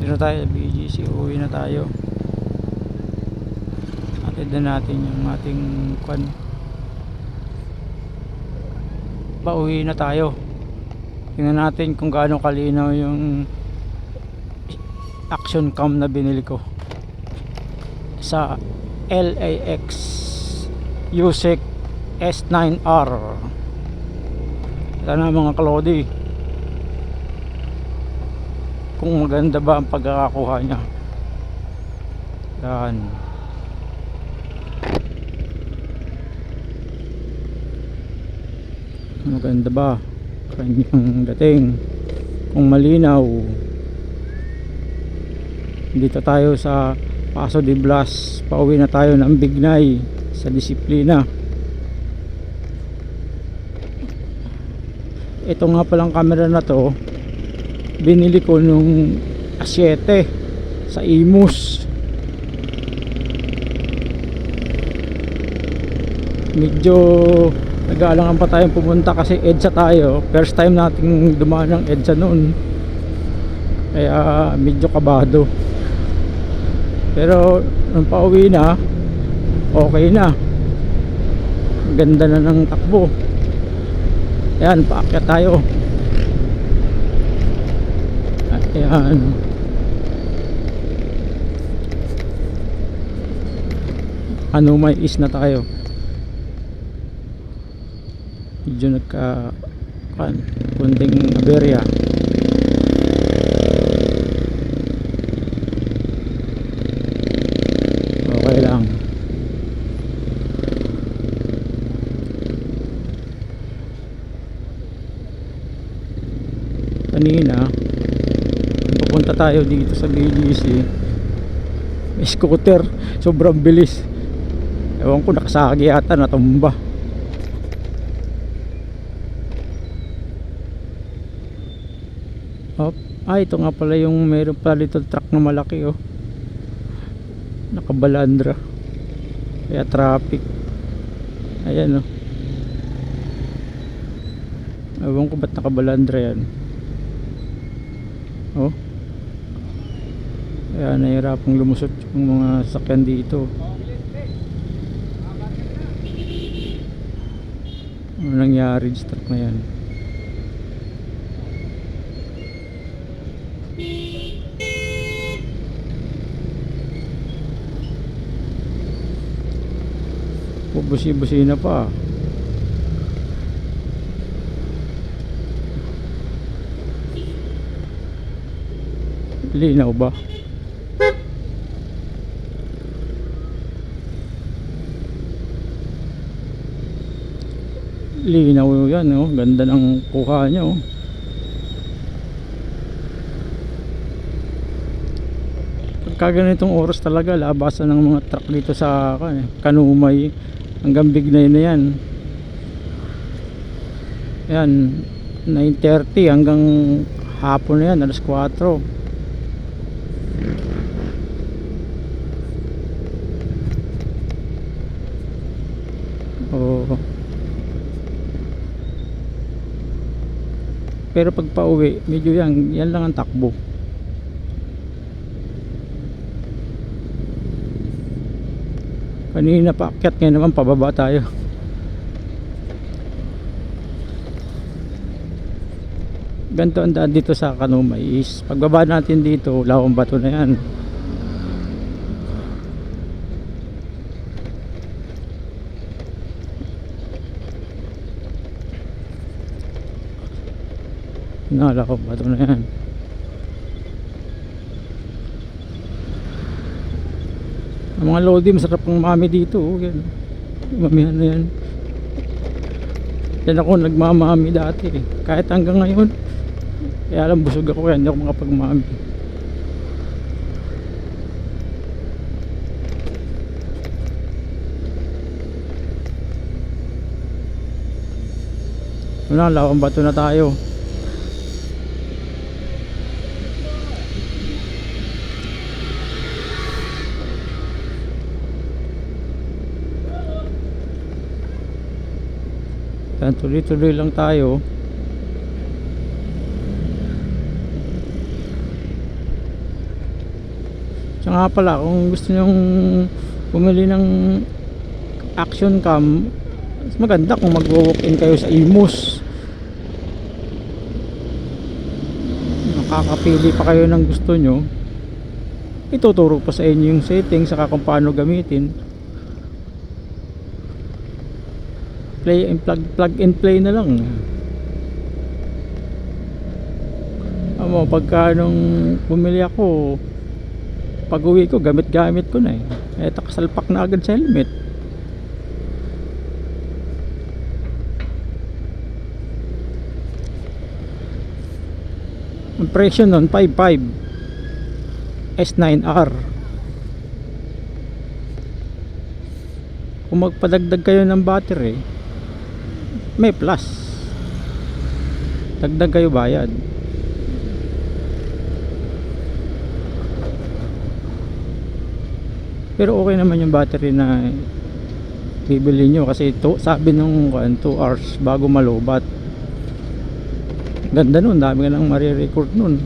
Dito na tayo BGC, uwi na tayo. Atid na natin yung ating kwan. Pauwi na tayo. Tingnan natin kung gaano kalinaw yung action cam na binili ko sa LAX USEC S9R. Ito na mga kalodi, kung maganda ba ang pagkakakuha niya. Yan. Maganda ba kanyang dating, kung malinaw. Dito tayo sa Paso de Blas, pauwi na tayo ng Bignay sa Disiplina. Ito nga palang camera na to, binili ko nung A7 sa Imus. Medyo nag-aalangan pa tayong pumunta kasi EDSA tayo, first time nating dumaan ng EDSA noon, kaya medyo kabado. Pero nung pauwi na, okay na, ganda na ng takbo. Ayan, paakyat tayo. Ayan. Ano, may is na tayo. Medyo nagka kunting aberya. Okay lang. Kanina papunta tayo dito sa BGC, may scooter, sobrang bilis. Ewan ko, nakasagi yata, natumba. Ito nga pala yung meron pala dito truck na malaki, oh, nakabalandra, kaya traffic. Ayan, oh, ewan ko ba't nakabalandra yan. Oh, kaya nahirapang lumusot yung mga sasakyan dito. Ano nangyari sa truck na yan? Busi-busi na pa. Linaw ba? Linaw yan, oh. Ganda ng kuha niya, oh. Pagka ganitong oras talaga, labasan ng mga truck dito sa Kanumay hanggang Bignay na yan. Yan, 9:30 hanggang hapon na yan, alas 4. Oh. Pero pag pauwi, medyo yan lang ang takbo. Kanina paakyat, ngayon naman pababa tayo. Ganito ang daan dito sa Kanumay is pagbaba natin dito, lawang bato na yan. Lawang bato na yan. Ang mga lodi, masarap ng mami dito, oh, yan. Mamihan na yan. Yan ako nagmamami dati, kahit hanggang ngayon. Kaya alam, busog ako, yan, hindi ako makapagmami. Wala, lawang bato na tayo. Tuloy-tuloy lang tayo. Siya nga pala, kung gusto nyong bumili ng action cam, mas maganda kung mag-walk-in kayo sa Imus. Nakakapili pa kayo ng gusto nyo, ituturo pa sa inyo yung settings saka kung paano gamitin. Play and plug and play na lang. Amo, pagka nung bumili ako, pag uwi ko gamit ko na eto, kasalpak na agad sa helmet. Ang presyo nun 5.5 S9R. Kung magpadagdag kayo ng battery, may plus, dagdag kayo bayad. Pero okay naman yung battery na bibili nyo, kasi ito, sabi nung 2 hours bago malobat. Ganda nun, dami ka nang marirecord nun.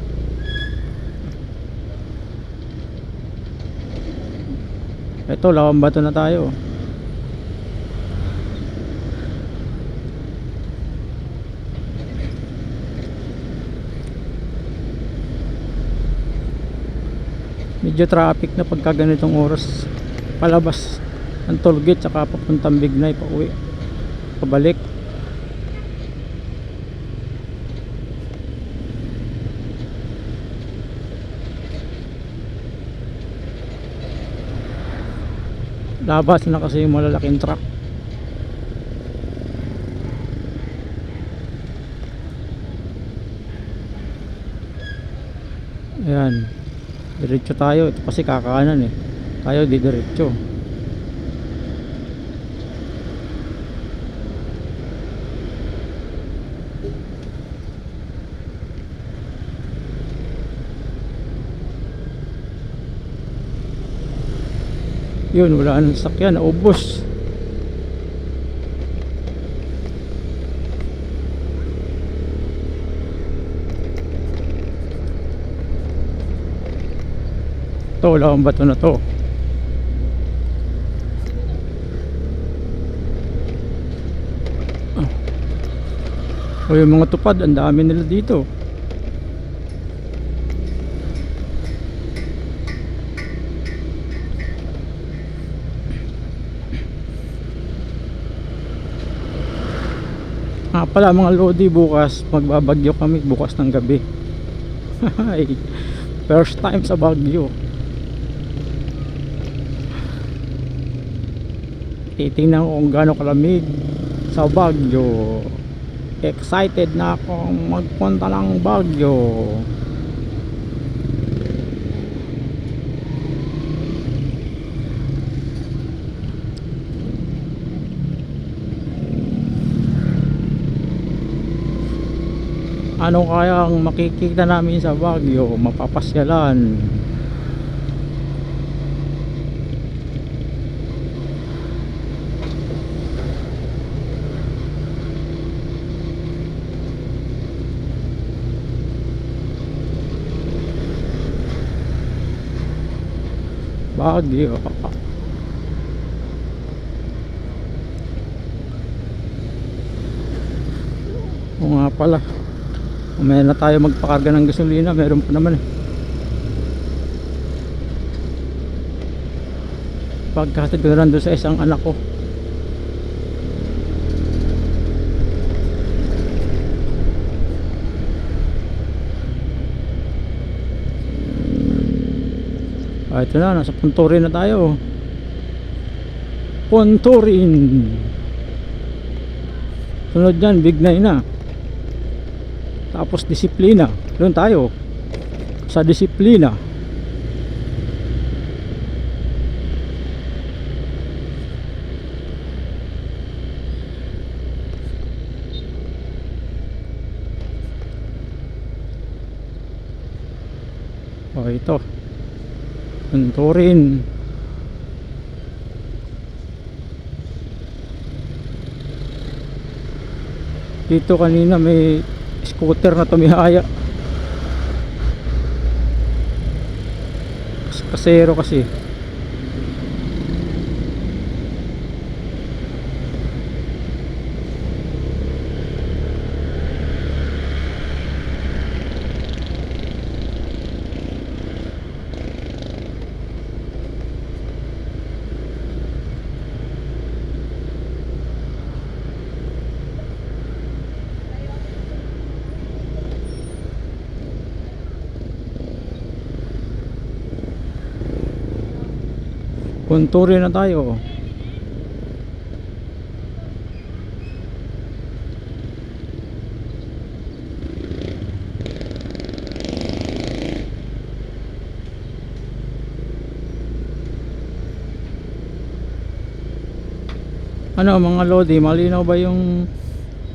Ito, Lawang Bato na tayo. Medyo traffic na pagka ganitong oras, palabas ng tollgate saka papuntang Bignay, pa uwi pabalik. Labas na kasi yung malalaking truck. Ayan, diretso tayo. Ito kasi kakaanan tayo di diretso. Yun, wala nang sakyan, naubos. Ito, Lawang Bato na to. O yung mga tupad, ang dami nila dito. Pala mga lodi, bukas magbabagyo kami, bukas ng gabi. First time sa Baguio. Titingnan ko kung gaano kalamig sa Baguio. Excited na akong magpunta ng Baguio. Ano kaya ang makikita namin sa Baguio, mapapasyalan? Baguio. O nga pala, umaya na tayo magpakarga ng gasolina, meron pa naman pagkatid ko na doon sa isang anak ko. Ito na, nasa Punturin na tayo. Punturin. Sunod dyan, Bignay na. Tapos Disiplina. Doon tayo sa Disiplina. O ito, Punturin. Dito kanina may scooter na tumihaya. Kasero kasi. Punturin na tayo. Ano mga lodi, malinaw ba yung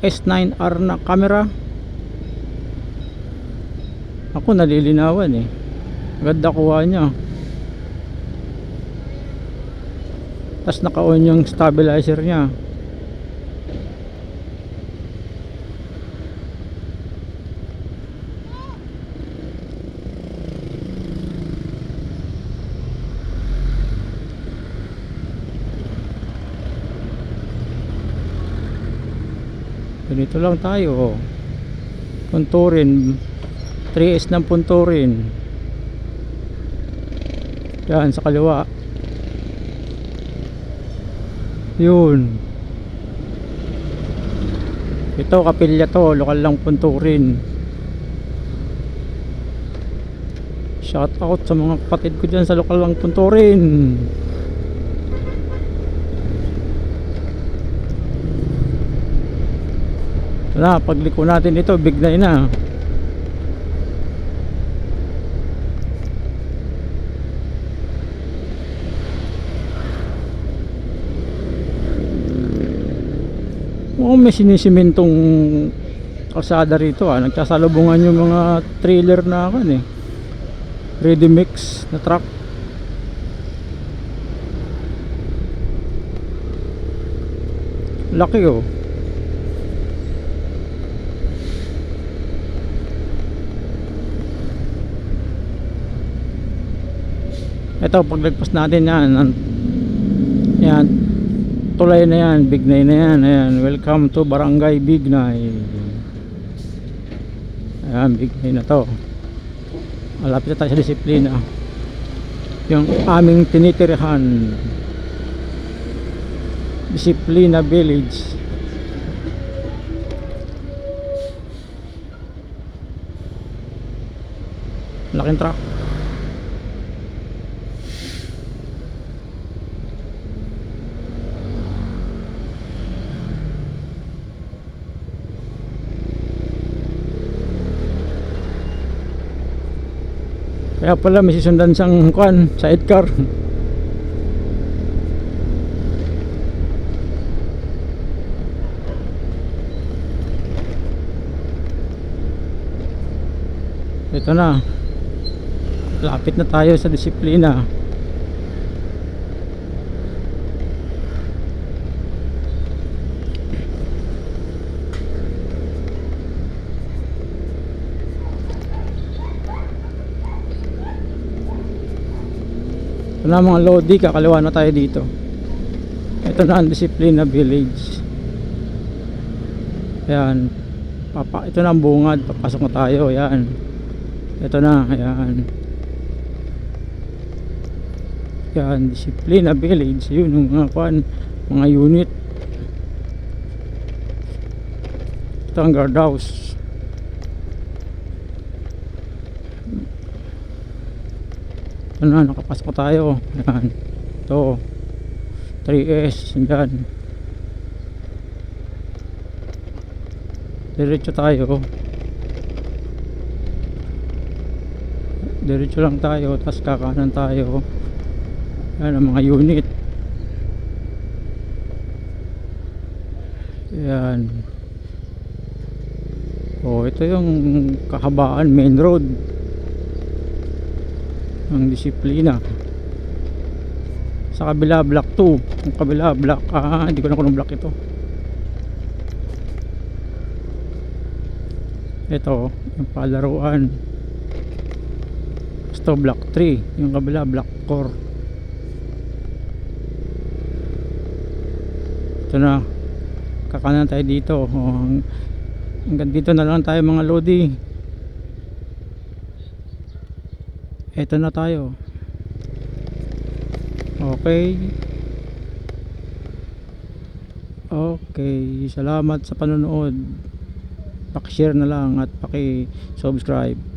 S9R na camera? Ako nalilinawan eh. Ganda kuha niya. Tapos naka-on yung stabilizer niya. Ganito lang tayo. Punturin. 3S ng punturin. Yan sa kaliwa. Yun. Ito kapilya to, lokal lang punturin. Shout out sa mga kapatid ko dyan sa lokal lang punturin. Ito na, pagliko natin ito, big na. May sinisimentong kalsada rito nagsasalubungan yung mga trailer na ready mix na truck. Laki ito paglagpas natin yan tulay na yan, Bignay na yan. Ayan, welcome to Barangay Bignay. Ayan, Bignay na to. Malapit na tayo sa disiplina. Yung aming tinitirahan, Disiplina Village. Laking truck. Kaya pala may sisundan siyang sidecar. Ito na. Lapit na tayo sa disiplina. Ito na mga lodi, kakaliwa na tayo dito. Ito na ang Disiplina Village. Ayan. Ito na ang bungad, papasok na tayo. Ayan. Ito na, ayan. Ayan, Disiplina Village. Yun yung mga unit. Ito ang guardhouse. Ano na, nakapasok tayo. Ayan. Ito 3S. Ayan. Diretso tayo. Diretso lang tayo. Tapos kakanan tayo. Ayan ang mga unit. Ayan. Ito yung kahabaan main road ang Disiplina. Sa kabila block 2. Ang kabila block hindi ko na kung block ito. Ito yung palaruan. Ito block 3, yung kabila block 4. Ito na, kakanan tayo dito. Hanggang dito na lang tayo mga lodi. Ito na tayo. Okay. Okay, salamat sa panonood. Paki-share na lang at paki-subscribe.